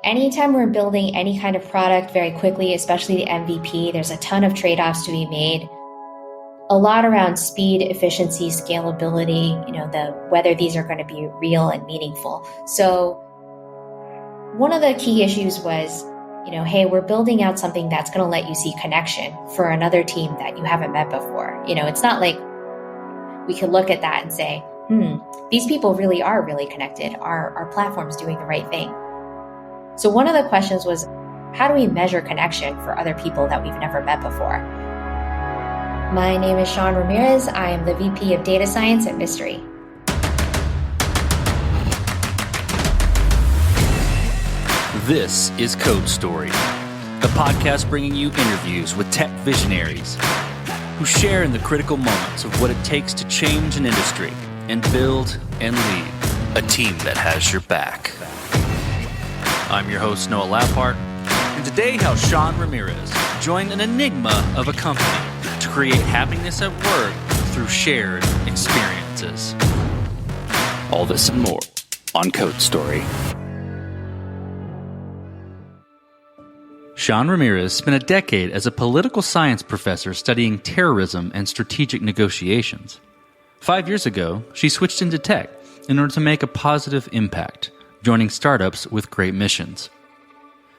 Anytime we're building any kind of product very quickly, especially the MVP, there's a ton of trade-offs to be made. A lot around speed, efficiency, scalability, whether these are going to be real and meaningful. So one of the key issues was, hey, we're building out something that's going to let you see connection for another team that you haven't met before. It's not like we could look at that and say, these people really are really connected. Our platform's doing the right thing. So one of the questions was, how do we measure connection for other people that we've never met before? My name is Shawn Ramirez. I am the VP of Data Science at Mystery. This is Code Story, a podcast bringing you interviews with tech visionaries who share in the critical moments of what it takes to change an industry and build and lead a team that has your back. I'm your host, Noah Lappart, and today how Shawn Ramirez joined an enigma of a company to create happiness at work through shared experiences. All this and more on Code Story. Shawn Ramirez spent a decade as a political science professor studying terrorism and strategic negotiations. 5 years ago, she switched into tech in order to make a positive impact, joining startups with great missions.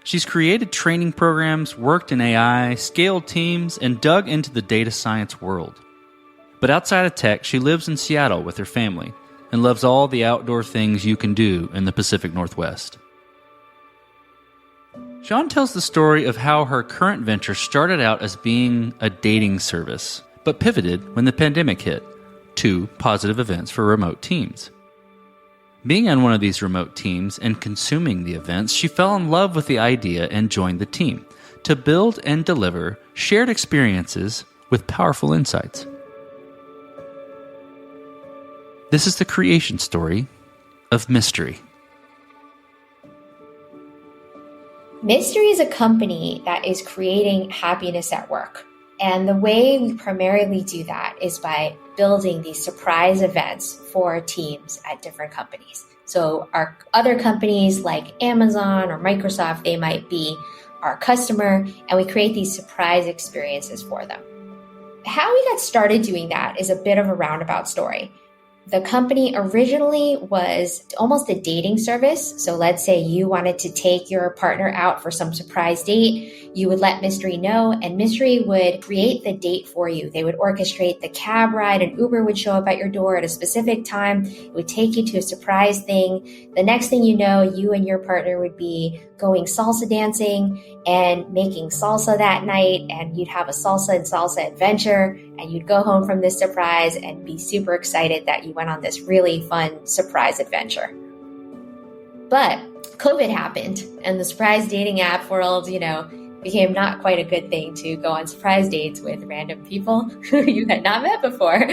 She's created training programs, worked in AI, scaled teams, and dug into the data science world. But outside of tech, she lives in Seattle with her family and loves all the outdoor things you can do in the Pacific Northwest. Shawn tells the story of how her current venture started out as being a dating service, but pivoted when the pandemic hit to positive events for remote teams. Being on one of these remote teams and consuming the events, she fell in love with the idea and joined the team to build and deliver shared experiences with powerful insights. This is the creation story of Mystery. Mystery is a company that is creating happiness at work. And the way we primarily do that is by building these surprise events for teams at different companies. So our other companies like Amazon or Microsoft, they might be our customer, and we create these surprise experiences for them. How we got started doing that is a bit of a roundabout story. The company originally was almost a dating service. So let's say you wanted to take your partner out for some surprise date. You would let Mystery know, and Mystery would create the date for you. They would orchestrate the cab ride, and Uber would show up at your door at a specific time. It would take you to a surprise thing. The next thing you know, you and your partner would be going salsa dancing and making salsa that night, and you'd have a salsa and salsa adventure, and you'd go home from this surprise and be super excited that you went on this really fun surprise adventure. But COVID happened, and the surprise dating app world, became not quite a good thing to go on surprise dates with random people who you had not met before.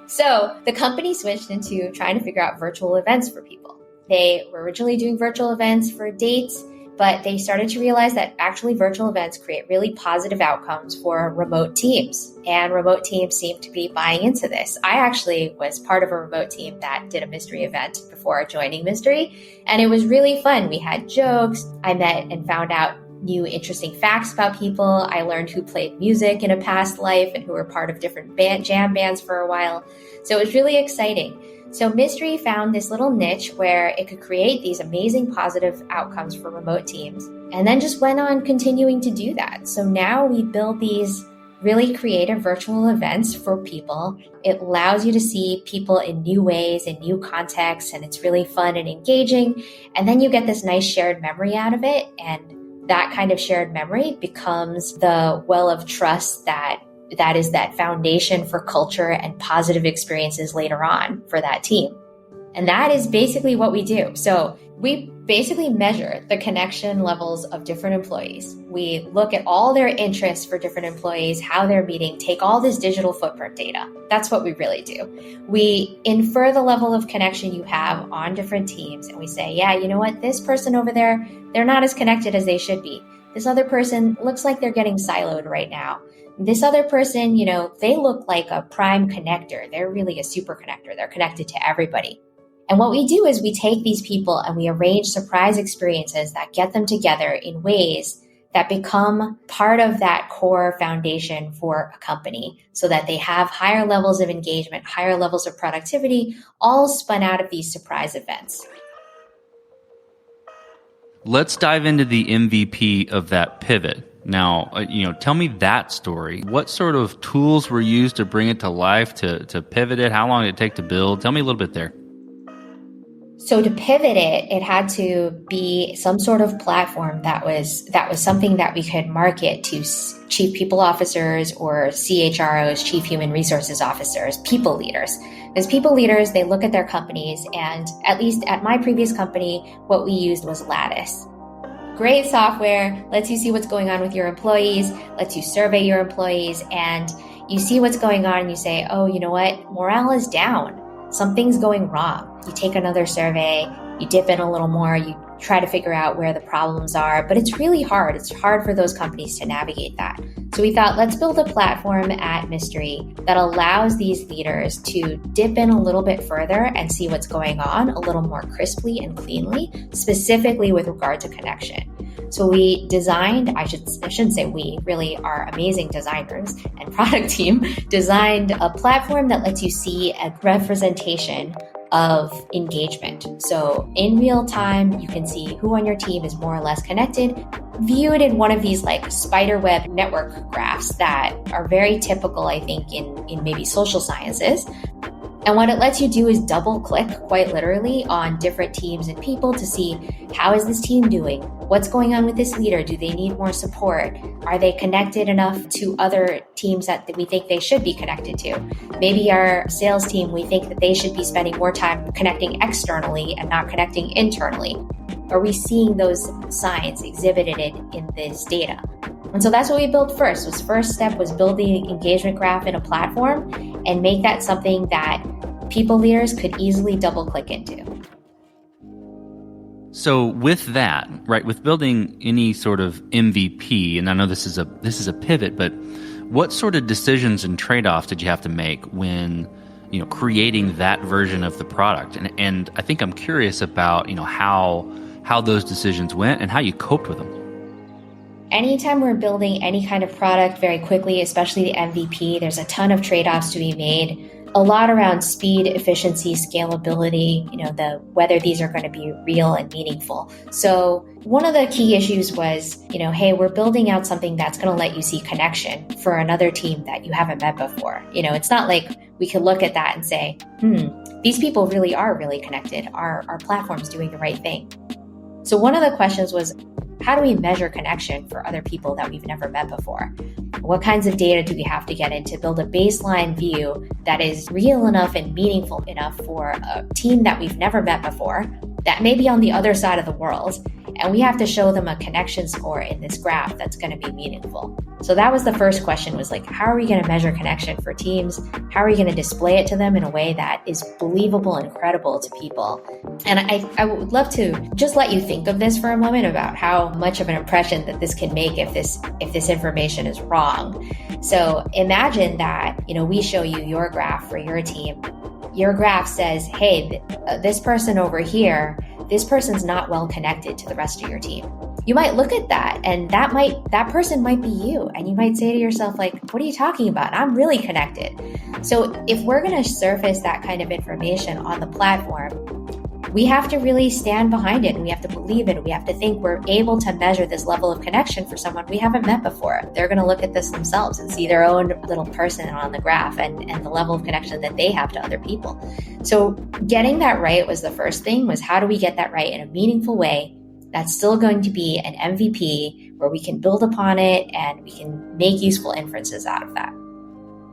So the company switched into trying to figure out virtual events for people. They were originally doing virtual events for dates, but they started to realize that actually virtual events create really positive outcomes for remote teams. And remote teams seem to be buying into this. I actually was part of a remote team that did a Mystery event before joining Mystery, and it was really fun. We had jokes. I met and found out new interesting facts about people. I learned who played music in a past life and who were part of different jam bands for a while. So it was really exciting. So Mystery found this little niche where it could create these amazing positive outcomes for remote teams, and then just went on continuing to do that. So now we build these really creative virtual events for people. It allows you to see people in new ways, in new contexts, and it's really fun and engaging. And then you get this nice shared memory out of it. And that kind of shared memory becomes the well of trust that is that foundation for culture and positive experiences later on for that team. And that is basically what we do. So we basically measure the connection levels of different employees. We look at all their interests for different employees, how they're meeting, take all this digital footprint data. That's what we really do. We infer the level of connection you have on different teams, and we say, yeah, you know what? This person over there, they're not as connected as they should be. This other person looks like they're getting siloed right now. This other person, they look like a prime connector. They're really a super connector. They're connected to everybody. And what we do is we take these people and we arrange surprise experiences that get them together in ways that become part of that core foundation for a company so that they have higher levels of engagement, higher levels of productivity, all spun out of these surprise events. Let's dive into the MVP of that pivot. Now, tell me that story. What sort of tools were used to bring it to life, to pivot it? How long did it take to build? Tell me a little bit there. So to pivot it, it had to be some sort of platform that was something that we could market to chief people officers or CHROs, chief human resources officers, people leaders. As people leaders, they look at their companies, and at least at my previous company, what we used was Lattice. Great software, lets you see what's going on with your employees, lets you survey your employees, and you see what's going on and you say, oh, you know what? Morale is down. Something's going wrong. You take another survey, you dip in a little more, you try to figure out where the problems are, but it's really hard. It's hard for those companies to navigate that. So we thought, let's build a platform at Mystery that allows these leaders to dip in a little bit further and see what's going on a little more crisply and cleanly, specifically with regard to connection. So we designed, I shouldn't say we, really our amazing designers and product team designed a platform that lets you see a representation of engagement. So in real time, you can see who on your team is more or less connected, viewed in one of these like spiderweb network graphs that are very typical, I think, in maybe social sciences. And what it lets you do is double click, quite literally, on different teams and people to see, how is this team doing? What's going on with this leader? Do they need more support? Are they connected enough to other teams that we think they should be connected to? Maybe our sales team, we think that they should be spending more time connecting externally and not connecting internally. Are we seeing those signs exhibited in this data? And so that's what we built first. First step was build the engagement graph in a platform and make that something that people leaders could easily double click into. So with that, right, with building any sort of MVP, and I know this is a pivot, but what sort of decisions and trade-offs did you have to make when, creating that version of the product? And I think I'm curious about, how those decisions went and how you coped with them. Anytime we're building any kind of product very quickly, especially the MVP, there's a ton of trade-offs to be made. A lot around speed, efficiency, scalability, whether these are going to be real and meaningful. So one of the key issues was, hey, we're building out something that's going to let you see connection for another team that you haven't met before. It's not like we could look at that and say, these people really are really connected. Our platform's doing the right thing. So one of the questions was, how do we measure connection for other people that we've never met before? What kinds of data do we have to get in to build a baseline view that is real enough and meaningful enough for a team that we've never met before, that may be on the other side of the world, and we have to show them a connection score in this graph that's going to be meaningful. So that was the first question, was like, how are we going to measure connection for teams? How are we going to display it to them in a way that is believable and credible to people? And I would love to just let you think of this for a moment about how much of an impression that this can make if this information is wrong. So imagine that, we show you your graph for your team. Your graph says, hey, this person over here, this person's not well connected to the rest of your team. You might look at that and that person might be you. And you might say to yourself, like, what are you talking about? I'm really connected. So if we're going to surface that kind of information on the platform, we have to really stand behind it and we have to believe it. We have to think we're able to measure this level of connection for someone we haven't met before. They're going to look at this themselves and see their own little person on the graph and the level of connection that they have to other people. So getting that right was the first thing, was how do we get that right in a meaningful way that's still going to be an MVP where we can build upon it and we can make useful inferences out of that.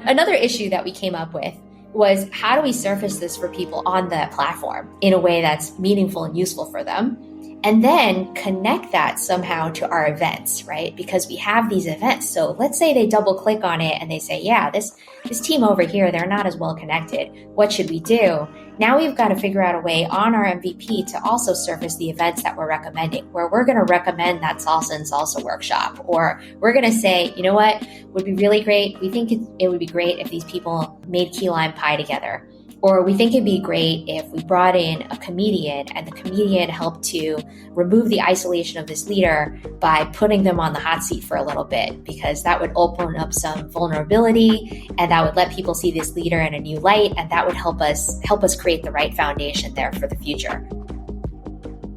Another issue that we came up with was, how do we surface this for people on the platform in a way that's meaningful and useful for them? And then connect that somehow to our events, right? Because we have these events. So let's say they double click on it and they say, yeah, this team over here, they're not as well connected. What should we do? Now we've got to figure out a way on our MVP to also surface the events that we're recommending, where we're going to recommend that salsa and salsa workshop, or we're going to say, you know what would be really great? We think it would be great if these people made key lime pie together. Or we think it'd be great if we brought in a comedian and the comedian helped to remove the isolation of this leader by putting them on the hot seat for a little bit, because that would open up some vulnerability and that would let people see this leader in a new light, and that would help us create the right foundation there for the future.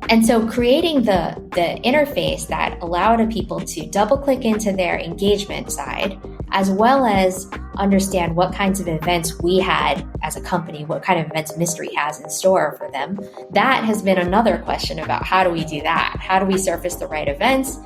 And so creating the interface that allowed people to double click into their engagement side, as well as understand what kinds of events we had as a company, what kind of events Mystery has in store for them. That has been another question about how do we do that? How do we surface the right events,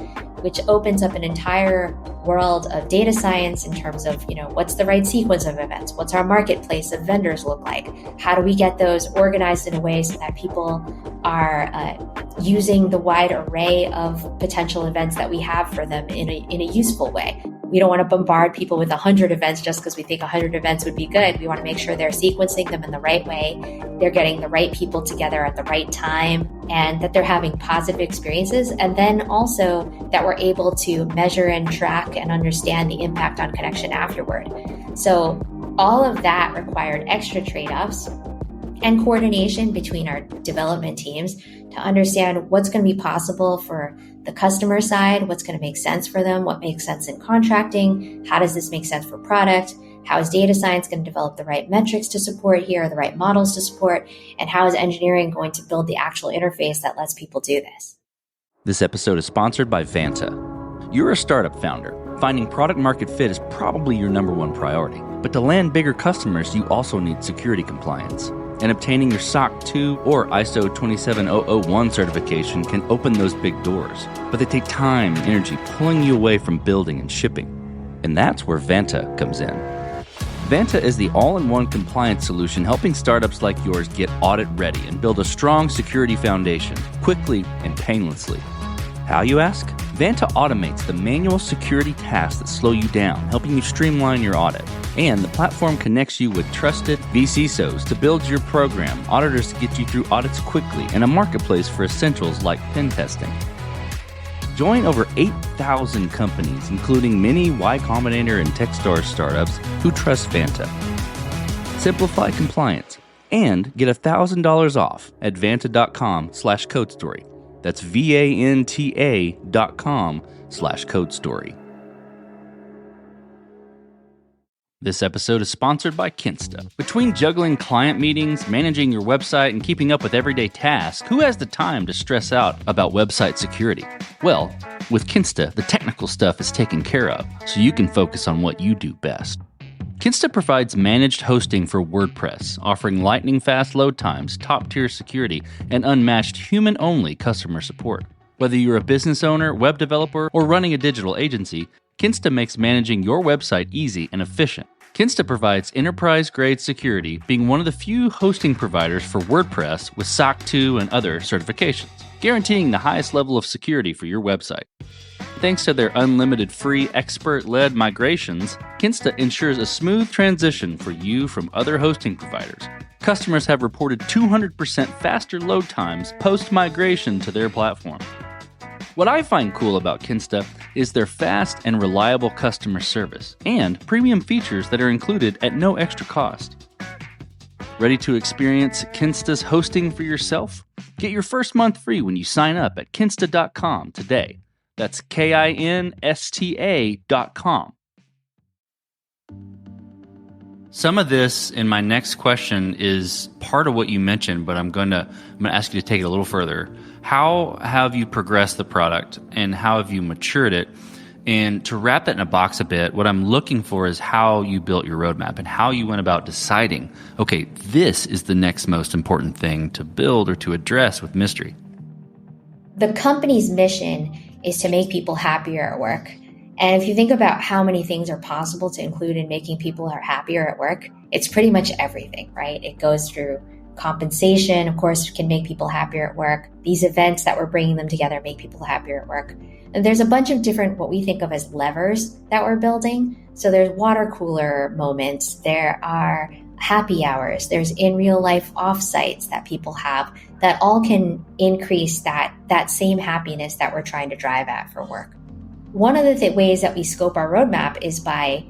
which opens up an entire world of data science in terms of, what's the right sequence of events? What's our marketplace of vendors look like? How do we get those organized in a way so that people are using the wide array of potential events that we have for them in a useful way? We don't want to bombard people with 100 events just because we think 100 events would be good. We want to make sure they're sequencing them in the right way, they're getting the right people together at the right time, and that they're having positive experiences. And then also that we're able to measure and track and understand the impact on connection afterward. So all of that required extra trade-offs and coordination between our development teams to understand what's going to be possible for the customer side, what's going to make sense for them, what makes sense in contracting, how does this make sense for product, how is data science going to develop the right metrics to support here, the right models to support, and how is engineering going to build the actual interface that lets people do this. This episode is sponsored by Vanta. You're a startup founder. Finding product market fit is probably your number one priority. But to land bigger customers, you also need security compliance. And obtaining your SOC 2 or ISO 27001 certification can open those big doors. But they take time and energy, pulling you away from building and shipping. And that's where Vanta comes in. Vanta is the all-in-one compliance solution helping startups like yours get audit ready and build a strong security foundation quickly and painlessly. How, you ask? Vanta automates the manual security tasks that slow you down, helping you streamline your audit. And the platform connects you with trusted vCISOs to build your program, auditors to get you through audits quickly, and a marketplace for essentials like pen testing. Join over 8,000 companies, including many Y Combinator and Techstars startups who trust Vanta. Simplify compliance and get $1,000 off at vanta.com/codestory. That's VANTA.com/codestory. This episode is sponsored by Kinsta. Between juggling client meetings, managing your website, and keeping up with everyday tasks, who has the time to stress out about website security? Well, with Kinsta, the technical stuff is taken care of, so you can focus on what you do best. Kinsta provides managed hosting for WordPress, offering lightning-fast load times, top-tier security, and unmatched human-only customer support. Whether you're a business owner, web developer, or running a digital agency, Kinsta makes managing your website easy and efficient. Kinsta provides enterprise-grade security, being one of the few hosting providers for WordPress with SOC 2 and other certifications, guaranteeing the highest level of security for your website. Thanks to their unlimited free expert-led migrations, Kinsta ensures a smooth transition for you from other hosting providers. Customers have reported 200% faster load times post-migration to their platform. What I find cool about Kinsta is their fast and reliable customer service and premium features that are included at no extra cost. Ready to experience Kinsta's hosting for yourself? Get your first month free when you sign up at kinsta.com today. That's KINSTA.com. Some of this in my next question is part of what you mentioned, but I'm going to ask you to take it a little further. How have you progressed the product and how have you matured it? And to wrap that in a box a bit, what I'm looking for is how you built your roadmap and how you went about deciding, okay, this is the next most important thing to build or to address with Mystery. The company's mission is to make people happier at work. And if you think about how many things are possible to include in making people happier at work, it's pretty much everything, right? It goes through compensation, of course, can make people happier at work. These events that we're bringing them together make people happier at work. And there's a bunch of different, what we think of as levers that we're building. So there's water cooler moments. There are happy hours. There's in real life offsites that people have that all can increase that same happiness that we're trying to drive at for work. One of the ways that we scope our roadmap is by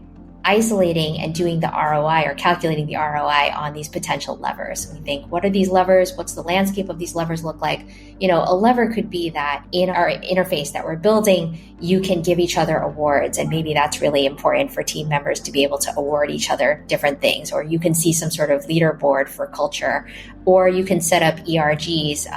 isolating and doing the ROI or calculating the ROI on these potential levers. We think, what are these levers? What's the landscape of these levers look like? A lever could be that in our interface that we're building, you can give each other awards. And maybe that's really important for team members to be able to award each other different things. Or you can see some sort of leaderboard for culture, or you can set up ERGs,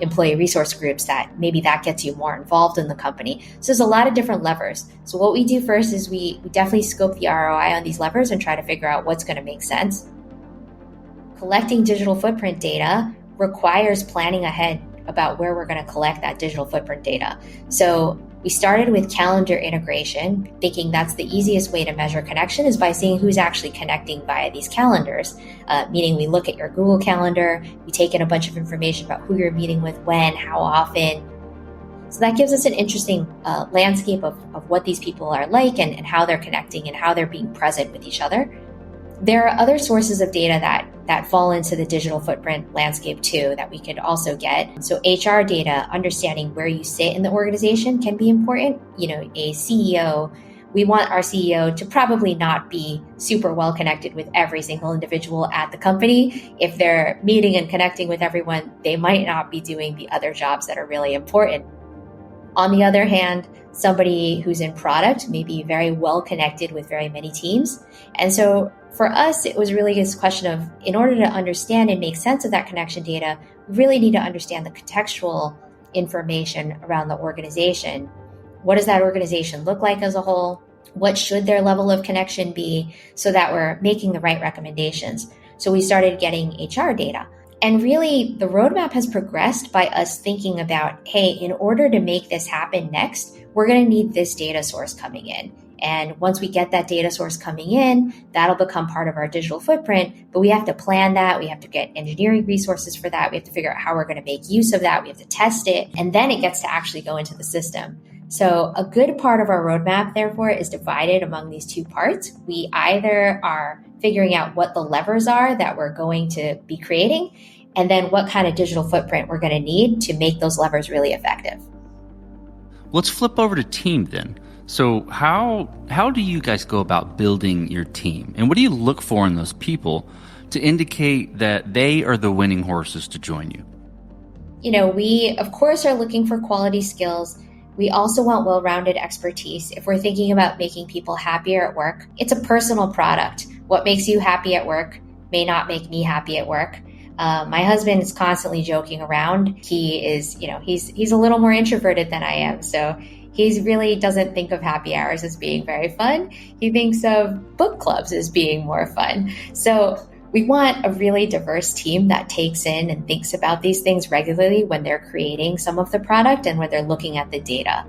employee resource groups, that maybe that gets you more involved in the company. So there's a lot of different levers. So what we do first is we definitely scope the ROI on these levers and try to figure out what's going to make sense. Collecting digital footprint data requires planning ahead about where we're going to collect that digital footprint data. So we started with calendar integration, thinking that's the easiest way to measure connection is by seeing who's actually connecting via these calendars, meaning we look at your Google Calendar, we take in a bunch of information about who you're meeting with, when, how often. So that gives us an interesting landscape of what these people are like and how they're connecting and how they're being present with each other. There are other sources of data that fall into the digital footprint landscape too that we could also get. So HR data, understanding where you sit in the organization can be important. A CEO, we want our CEO to probably not be super well connected with every single individual at the company. If they're meeting and connecting with everyone, they might not be doing the other jobs that are really important. On the other hand, somebody who's in product may be very well connected with very many teams. And so for us, it was really this question of, in order to understand and make sense of that connection data, we really need to understand the contextual information around the organization. What does that organization look like as a whole? What should their level of connection be so that we're making the right recommendations? So we started getting HR data. And really, the roadmap has progressed by us thinking about, hey, in order to make this happen next, we're going to need this data source coming in. And once we get that data source coming in, that'll become part of our digital footprint. But we have to plan that. We have to get engineering resources for that. We have to figure out how we're going to make use of that. We have to test it. And then it gets to actually go into the system. So a good part of our roadmap, therefore, is divided among these two parts. We either are figuring out what the levers are that we're going to be creating, and then what kind of digital footprint we're going to need to make those levers really effective. Let's flip over to team then. So how do you guys go about building your team? And what do you look for in those people to indicate that they are the winning horses to join you? We, of course, are looking for quality skills. We also want well-rounded expertise. If we're thinking about making people happier at work, it's a personal product. What makes you happy at work may not make me happy at work. My husband is constantly joking around. He is, he's a little more introverted than I am. So he really doesn't think of happy hours as being very fun. He thinks of book clubs as being more fun. So we want a really diverse team that takes in and thinks about these things regularly when they're creating some of the product and when they're looking at the data.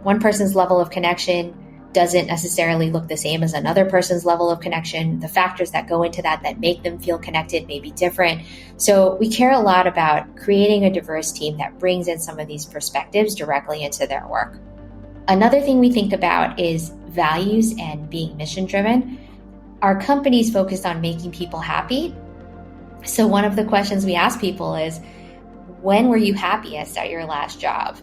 One person's level of connection doesn't necessarily look the same as another person's level of connection. The factors that go into that make them feel connected may be different. So we care a lot about creating a diverse team that brings in some of these perspectives directly into their work. Another thing we think about is values and being mission-driven. Our company is focused on making people happy. So one of the questions we ask people is, when were you happiest at your last job?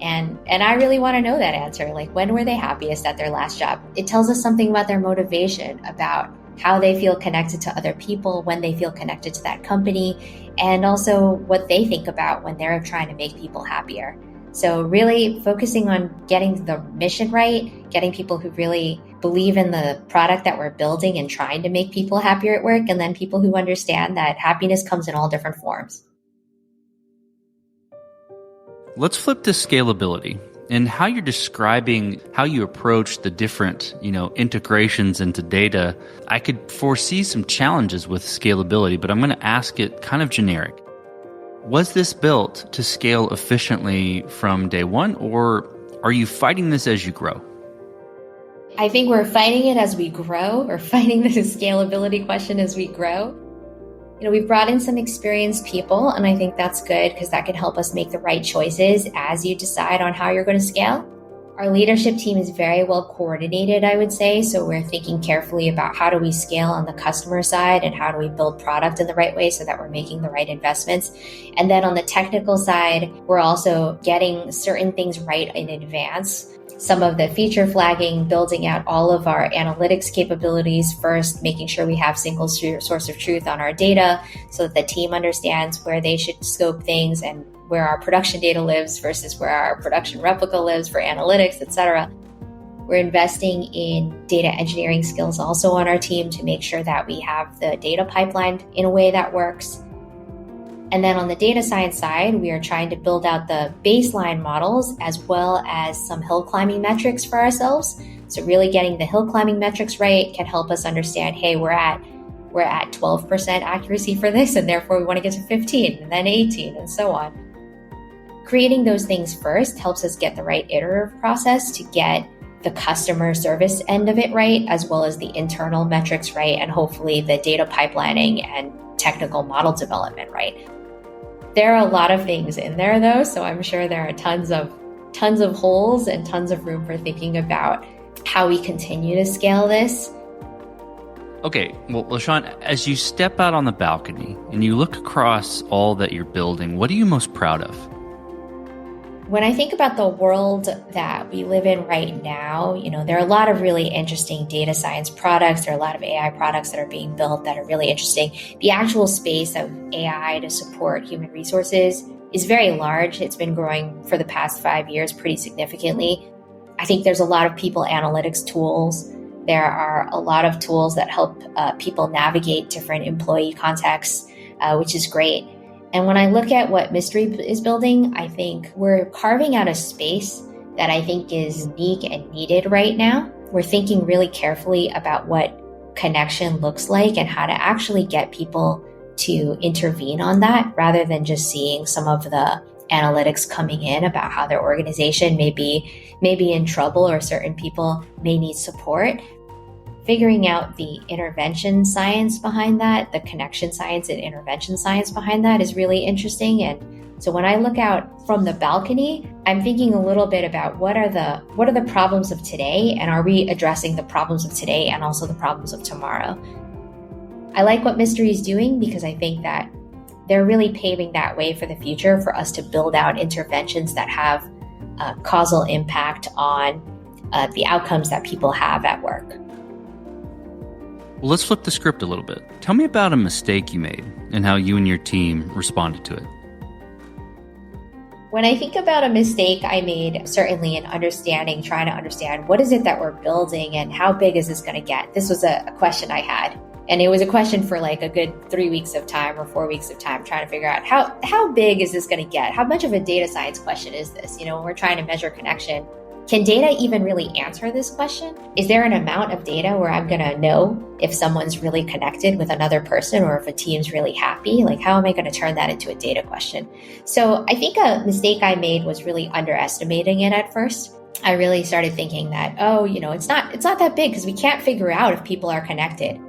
And I really want to know that answer. Like, when were they happiest at their last job? It tells us something about their motivation, about how they feel connected to other people, when they feel connected to that company, and also what they think about when they're trying to make people happier. So really focusing on getting the mission right, getting people who really believe in the product that we're building and trying to make people happier at work, and then people who understand that happiness comes in all different forms. Let's flip to scalability and how you're describing how you approach the different, integrations into data. I could foresee some challenges with scalability, but I'm going to ask it kind of generic. Was this built to scale efficiently from day one, or are you fighting this as you grow? I think we're fighting it as we grow. We're fighting the scalability question as we grow. We've brought in some experienced people, and I think that's good because that can help us make the right choices as you decide on how you're going to scale. Our leadership team is very well coordinated, I would say. So we're thinking carefully about how do we scale on the customer side and how do we build product in the right way so that we're making the right investments. And then on the technical side, we're also getting certain things right in advance. some of the feature flagging, building out all of our analytics capabilities first, making sure we have single source of truth on our data so that the team understands where they should scope things and where our production data lives versus where our production replica lives for analytics, etc. We're investing in data engineering skills also on our team to make sure that we have the data pipelined in a way that works. And then on the data science side, we are trying to build out the baseline models as well as some hill climbing metrics for ourselves. So really getting the hill climbing metrics right can help us understand, hey, we're at 12% accuracy for this, and therefore we want to get to 15 and then 18 and so on. Creating those things first helps us get the right iterative process to get the customer service end of it right, as well as the internal metrics right, and hopefully the data pipelining and technical model development right. There are a lot of things in there though, so I'm sure there are tons of holes and tons of room for thinking about how we continue to scale this. Okay, well, Shawn, as you step out on the balcony and you look across all that you're building, what are you most proud of? When I think about the world that we live in right now, there are a lot of really interesting data science products. There are a lot of AI products that are being built that are really interesting. The actual space of AI to support human resources is very large. It's been growing for the past 5 years pretty significantly. I think there's a lot of people analytics tools. There are a lot of tools that help people navigate different employee contexts, which is great. And when I look at what Mystery is building, I think we're carving out a space that I think is unique and needed right now. We're thinking really carefully about what connection looks like and how to actually get people to intervene on that rather than just seeing some of the analytics coming in about how their organization may be in trouble or certain people may need support. Figuring out the intervention science behind that, the connection science and intervention science behind that is really interesting. And so when I look out from the balcony, I'm thinking a little bit about what are the problems of today, and are we addressing the problems of today and also the problems of tomorrow? I like what Mystery is doing because I think that they're really paving that way for the future for us to build out interventions that have a causal impact on the outcomes that people have at work. Well, let's flip the script a little bit. Tell me about a mistake you made and how you and your team responded to it. When I think about a mistake I made, certainly in trying to understand what is it that we're building and how big is this going to get? This was a question I had. And it was a question for like a good 3 weeks of time or 4 weeks of time, trying to figure out how big is this going to get? How much of a data science question is this? When we're trying to measure connection, can data even really answer this question? Is there an amount of data where I'm going to know if someone's really connected with another person or if a team's really happy? Like, how am I going to turn that into a data question? So I think a mistake I made was really underestimating it at first. I really started thinking that, it's not that big because we can't figure out if people are connected.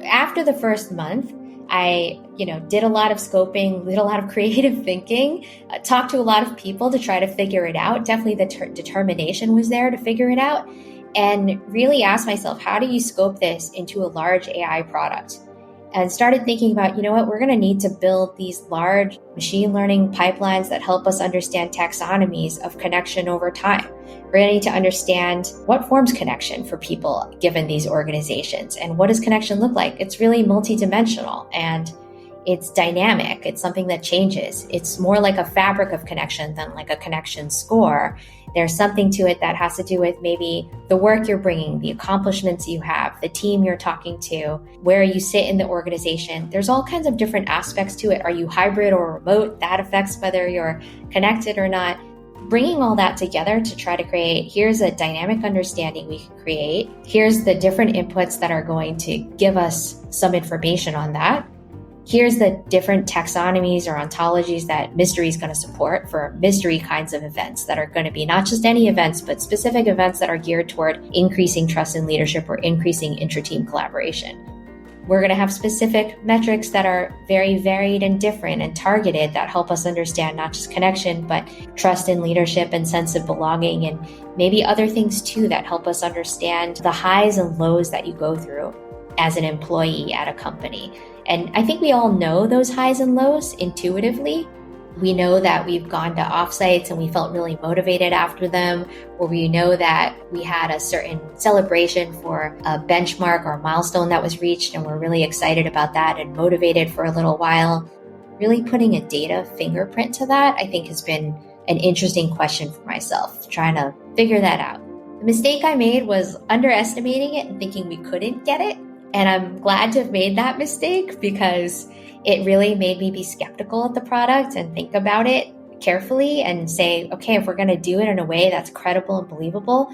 After the first month, I, did a lot of scoping, did a lot of creative thinking, talked to a lot of people to try to figure it out. Definitely the determination was there to figure it out, and really asked myself, how do you scope this into a large AI product? And started thinking about, we're going to need to build these large machine learning pipelines that help us understand taxonomies of connection over time. We're going to need to understand what forms connection for people given these organizations, and what does connection look like? It's really multidimensional and it's dynamic. It's something that changes. It's more like a fabric of connection than like a connection score. There's something to it that has to do with maybe the work you're bringing, the accomplishments you have, the team you're talking to, where you sit in the organization. There's all kinds of different aspects to it. Are you hybrid or remote? That affects whether you're connected or not. Bringing all that together to try to create, here's a dynamic understanding we can create. Here's the different inputs that are going to give us some information on that. Here's the different taxonomies or ontologies that Mystery is going to support for mystery kinds of events that are going to be not just any events, but specific events that are geared toward increasing trust in leadership or increasing intra-team collaboration. We're going to have specific metrics that are very varied and different and targeted that help us understand not just connection, but trust in leadership and sense of belonging, and maybe other things too that help us understand the highs and lows that you go through as an employee at a company. And I think we all know those highs and lows intuitively, We know that we've gone to offsites and we felt really motivated after them, or we know that we had a certain celebration for a benchmark or a milestone that was reached, and we're really excited about that and motivated for a little while. Really putting a data fingerprint to that, I think, has been an interesting question for myself, trying to figure that out. The mistake I made was underestimating it and thinking we couldn't get it. And I'm glad to have made that mistake because it really made me be skeptical of the product and think about it carefully and say, okay, if we're going to do it in a way that's credible and believable,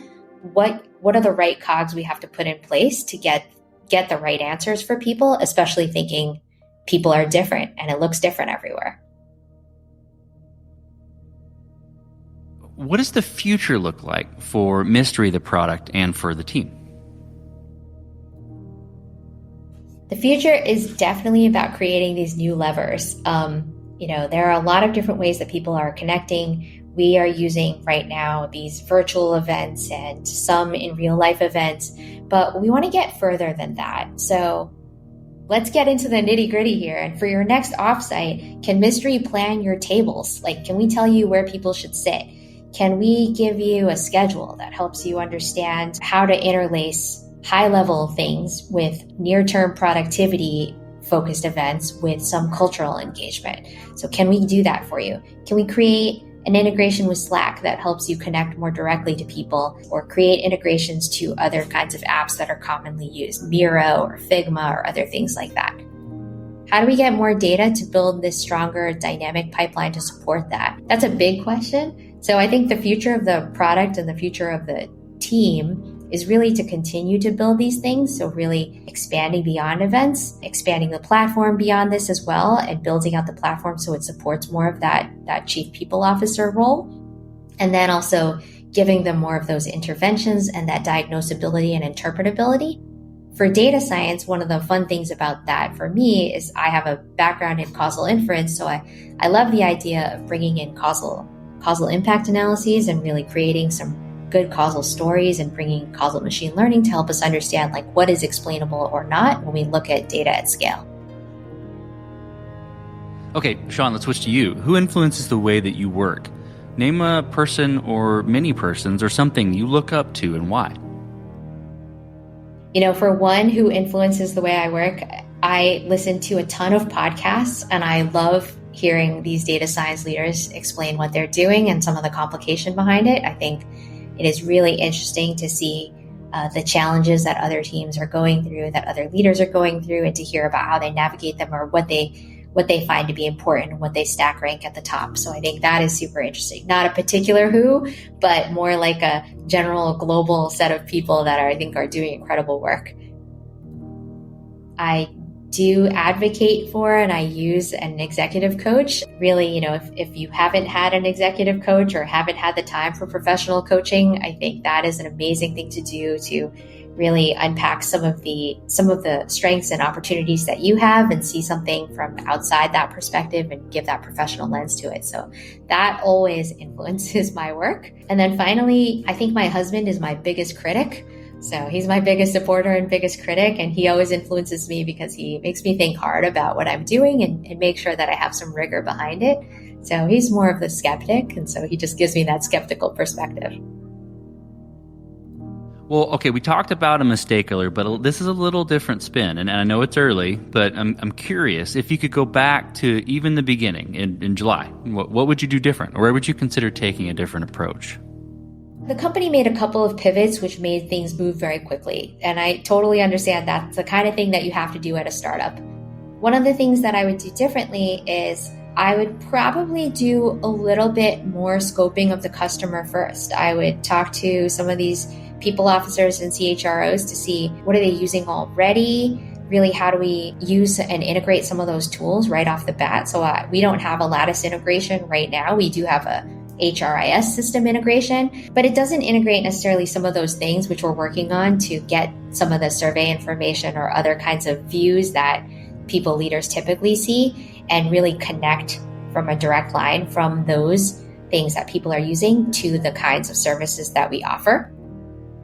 what are the right cogs we have to put in place to get the right answers for people, especially thinking people are different and it looks different everywhere. What does the future look like for Mystery, the product, and for the team? The future is definitely about creating these new levers. There are a lot of different ways that people are connecting. We are using right now these virtual events and some in real life events, but we want to get further than that. So let's get into the nitty gritty here. And for your next offsite, can Mystery plan your tables? Like, can we tell you where people should sit? Can we give you a schedule that helps you understand how to interlace high-level things with near-term productivity-focused events with some cultural engagement? So can we do that for you? Can we create an integration with Slack that helps you connect more directly to people, or create integrations to other kinds of apps that are commonly used, Miro or Figma or other things like that? How do we get more data to build this stronger dynamic pipeline to support that? That's a big question. So I think the future of the product and the future of the team is really to continue to build these things. So really expanding beyond events, expanding the platform beyond this as well, and building out the platform so it supports more of that chief people officer role. And then also giving them more of those interventions and that diagnosability and interpretability. For data science, one of the fun things about that for me is I have a background in causal inference. So I love the idea of bringing in causal impact analyses and really creating some good causal stories and bringing causal machine learning to help us understand like what is explainable or not when we look at data at scale. Okay, Shawn, let's switch to you. Who influences the way that you work? Name a person or many persons or something you look up to and why. For one who influences the way I work, I listen to a ton of podcasts and I love hearing these data science leaders explain what they're doing and some of the complication behind it. I think it is really interesting to see the challenges that other teams are going through, that other leaders are going through, and to hear about how they navigate them or what they find to be important and what they stack rank at the top. So I think that is super interesting. Not a particular who, but more like a general global set of people that I think are doing incredible work. I do advocate for and I use an executive coach. Really, if you haven't had an executive coach or haven't had the time for professional coaching, I think that is an amazing thing to do to really unpack some of the strengths and opportunities that you have and see something from outside that perspective and give that professional lens to it. So that always influences my work. And then finally, I think my husband is my biggest critic. So he's my biggest supporter and biggest critic, and he always influences me because he makes me think hard about what I'm doing and make sure that I have some rigor behind it. So he's more of the skeptic, and so he just gives me that skeptical perspective. Well, okay, we talked about a mistake earlier, but this is a little different spin, and I know it's early, but I'm curious if you could go back to even the beginning in July. What would you do different, or where would you consider taking a different approach? The company made a couple of pivots which made things move very quickly. And I totally understand that's the kind of thing that you have to do at a startup. One of the things that I would do differently is I would probably do a little bit more scoping of the customer first. I would talk to some of these people officers and CHROs to see what are they using already. Really, how do we use and integrate some of those tools right off the bat? So we don't have a Lattice integration right now. We do have a HRIS system integration, but it doesn't integrate necessarily some of those things which we're working on to get some of the survey information or other kinds of views that people leaders typically see and really connect from a direct line from those things that people are using to the kinds of services that we offer.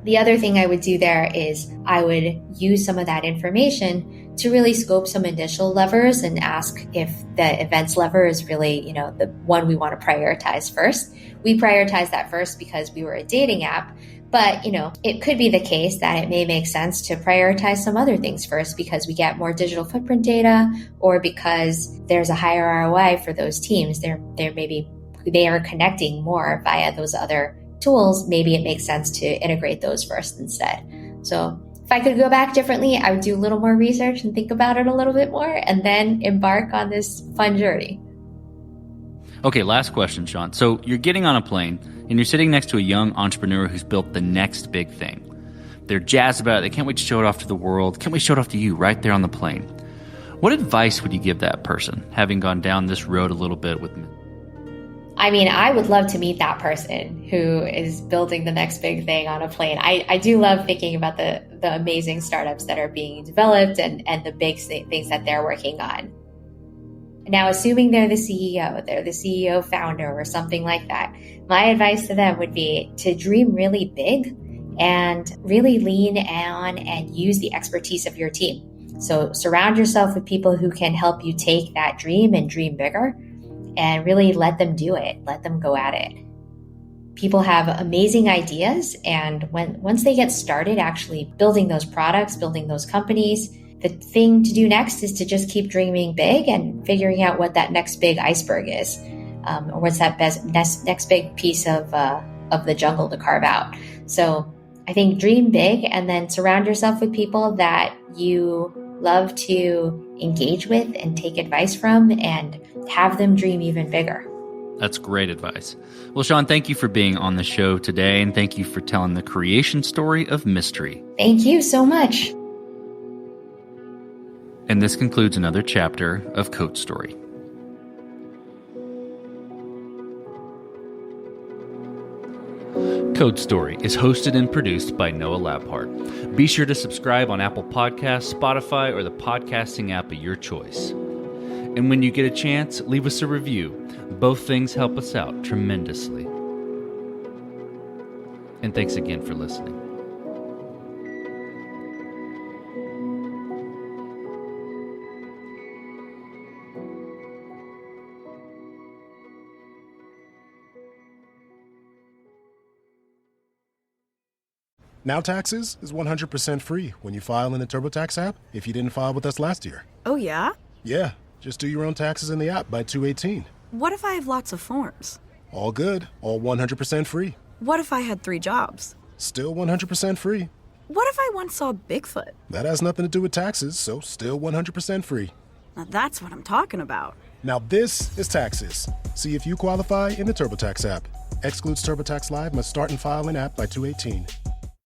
The other thing I would do there is I would use some of that information to really scope some initial levers and ask if the events lever is really, the one we want to prioritize first. We prioritize that first because we were a dating app, but, it could be the case that it may make sense to prioritize some other things first because we get more digital footprint data, or because there's a higher ROI for those teams. They are connecting more via those other tools. Maybe it makes sense to integrate those first instead. So if I could go back differently, I would do a little more research and think about it a little bit more and then embark on this fun journey. Okay, last question, Shawn. So you're getting on a plane and you're sitting next to a young entrepreneur who's built the next big thing. They're jazzed about it. They can't wait to show it off to the world. Can't wait to show it off to you right there on the plane. What advice would you give that person, having gone down this road a little bit with me? I would love to meet that person who is building the next big thing on a plane. I do love thinking about the amazing startups that are being developed and the big things that they're working on. Now, assuming they're the CEO founder or something like that, my advice to them would be to dream really big and really lean on and use the expertise of your team. So surround yourself with people who can help you take that dream and dream bigger, and really let them do it. Let them go at it. People have amazing ideas, and once they get started actually building those products, building those companies, the thing to do next is to just keep dreaming big and figuring out what that next big iceberg is, or what's that next big piece of the jungle to carve out. So I think dream big, and then surround yourself with people that you love to engage with and take advice from, and have them dream even bigger. That's great advice. Well, Shawn, thank you for being on the show today, and thank you for telling the creation story of Mystery. Thank you so much. And this concludes another chapter of Code Story. Code Story is hosted and produced by Noah Labhart. Be sure to subscribe on Apple Podcasts, Spotify, or the podcasting app of your choice. And when you get a chance, leave us a review. Both things help us out tremendously. And thanks again for listening. Now Taxes is 100% free when you file in the TurboTax app if you didn't file with us last year. Oh, yeah? Yeah, just do your own taxes in the app by 2/18. What if I have lots of forms? All good, all 100% free. What if I had 3 jobs? Still 100% free. What if I once saw Bigfoot? That has nothing to do with taxes, so still 100% free. Now that's what I'm talking about. Now this is taxes. See if you qualify in the TurboTax app. Excludes TurboTax Live, must start and file in app by 2/18.